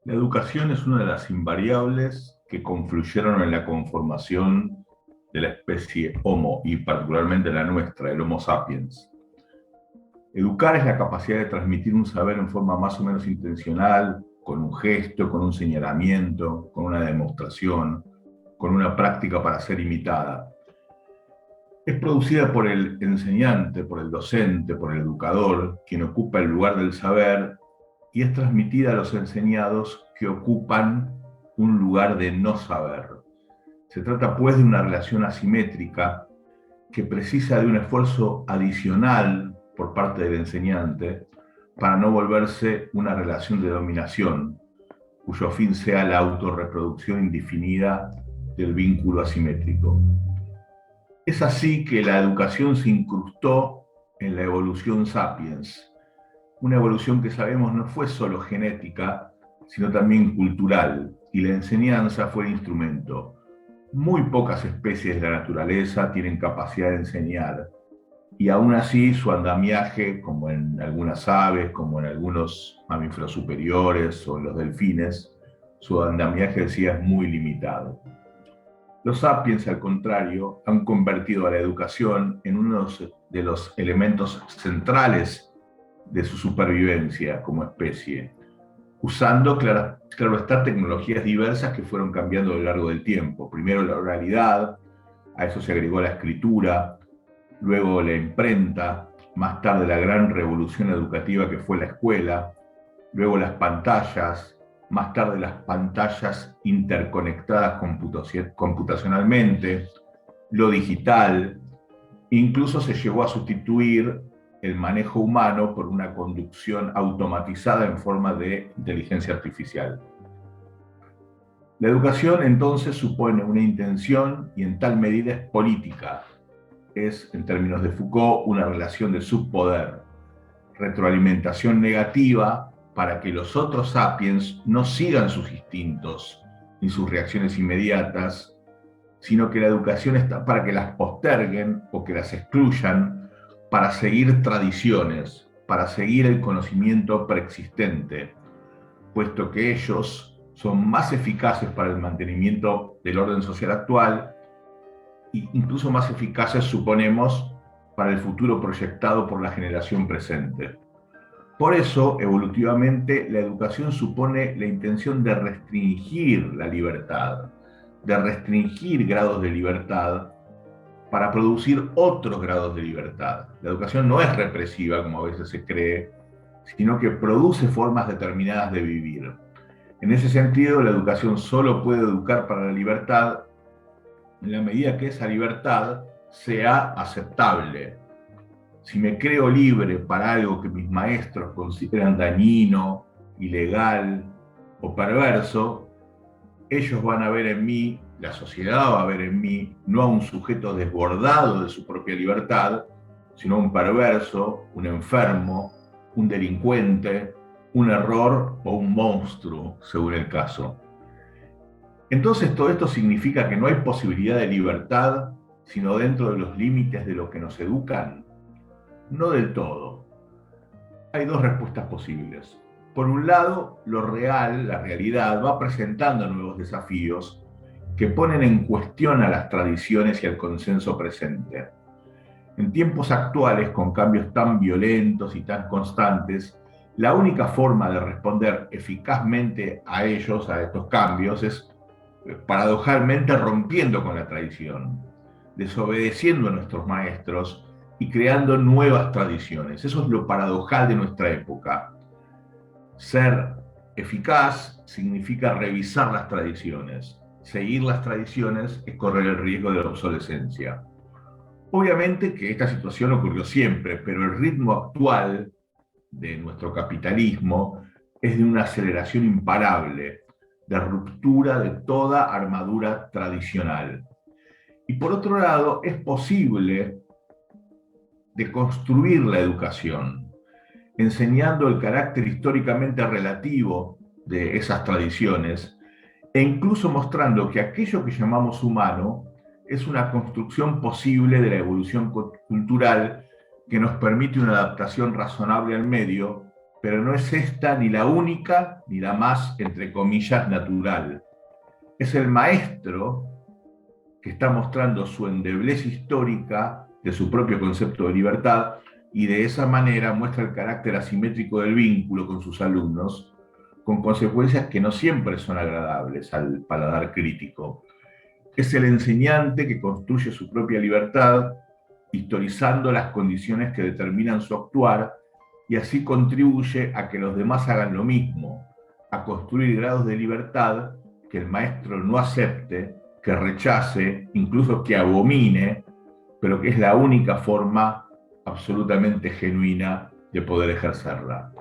La educación es una de las invariables que confluyeron en la conformación de la especie Homo y particularmente la nuestra, el Homo sapiens. Educar es la capacidad de transmitir un saber en forma más o menos intencional, con un gesto, con un señalamiento, con una demostración, con una práctica para ser imitada. Es producida por el enseñante, por el docente, por el educador, quien ocupa el lugar del saber, y es transmitida a los enseñados que ocupan un lugar de no saber. Se trata pues de una relación asimétrica que precisa de un esfuerzo adicional por parte del enseñante para no volverse una relación de dominación, cuyo fin sea la autorreproducción indefinida del vínculo asimétrico. Es así que la educación se incrustó en la evolución sapiens, una evolución que sabemos no fue solo genética, sino también cultural, y la enseñanza fue el instrumento. Muy pocas especies de la naturaleza tienen capacidad de enseñar, y aún así su andamiaje, como en algunas aves, como en algunos mamíferos superiores o en los delfines, su andamiaje, decía, es muy limitado. Los sapiens, al contrario, han convertido a la educación en uno de los elementos centrales de su supervivencia como especie, usando, claro está, tecnologías diversas que fueron cambiando a lo largo del tiempo. Primero la oralidad, a eso se agregó la escritura, luego la imprenta, más tarde la gran revolución educativa que fue la escuela, luego las pantallas, más tarde las pantallas interconectadas computacionalmente, lo digital, incluso se llegó a sustituir el manejo humano por una conducción automatizada en forma de inteligencia artificial. La educación entonces supone una intención y en tal medida es política. Es, en términos de Foucault, una relación de subpoder, retroalimentación negativa para que los otros sapiens no sigan sus instintos ni sus reacciones inmediatas, sino que la educación está para que las posterguen o que las excluyan, para seguir tradiciones, para seguir el conocimiento preexistente, puesto que ellos son más eficaces para el mantenimiento del orden social actual e incluso más eficaces, suponemos, para el futuro proyectado por la generación presente. Por eso, evolutivamente, la educación supone la intención de restringir la libertad, de restringir grados de libertad para producir otros grados de libertad. La educación no es represiva, como a veces se cree, sino que produce formas determinadas de vivir. En ese sentido, la educación solo puede educar para la libertad en la medida que esa libertad sea aceptable. Si me creo libre para algo que mis maestros consideran dañino, ilegal o perverso, ellos van a ver en mí, la sociedad va a ver en mí, no a un sujeto desbordado de su propia libertad, sino a un perverso, un enfermo, un delincuente, un error o un monstruo, según el caso. Entonces todo esto significa que no hay posibilidad de libertad, sino dentro de los límites de lo que nos educan. No del todo. Hay dos respuestas posibles. Por un lado, lo real, la realidad, va presentando nuevos desafíos que ponen en cuestión a las tradiciones y al consenso presente. En tiempos actuales, con cambios tan violentos y tan constantes, la única forma de responder eficazmente a ellos, a estos cambios, es paradojalmente rompiendo con la tradición, desobedeciendo a nuestros maestros y creando nuevas tradiciones. Eso es lo paradojal de nuestra época. Ser eficaz significa revisar las tradiciones. Seguir las tradiciones es correr el riesgo de la obsolescencia. Obviamente que esta situación ocurrió siempre, pero el ritmo actual de nuestro capitalismo es de una aceleración imparable, de ruptura de toda armadura tradicional. Y por otro lado, es posible deconstruir la educación, enseñando el carácter históricamente relativo de esas tradiciones e incluso mostrando que aquello que llamamos humano es una construcción posible de la evolución cultural que nos permite una adaptación razonable al medio pero no es esta ni la única ni la más, entre comillas, natural. Es el maestro que está mostrando su endeblez histórica de su propio concepto de libertad y de esa manera muestra el carácter asimétrico del vínculo con sus alumnos, con consecuencias que no siempre son agradables al paladar crítico. Es el enseñante que construye su propia libertad, historizando las condiciones que determinan su actuar, y así contribuye a que los demás hagan lo mismo, a construir grados de libertad que el maestro no acepte, que rechace, incluso que abomine, pero que es la única forma absolutamente genuina de poder ejercerla.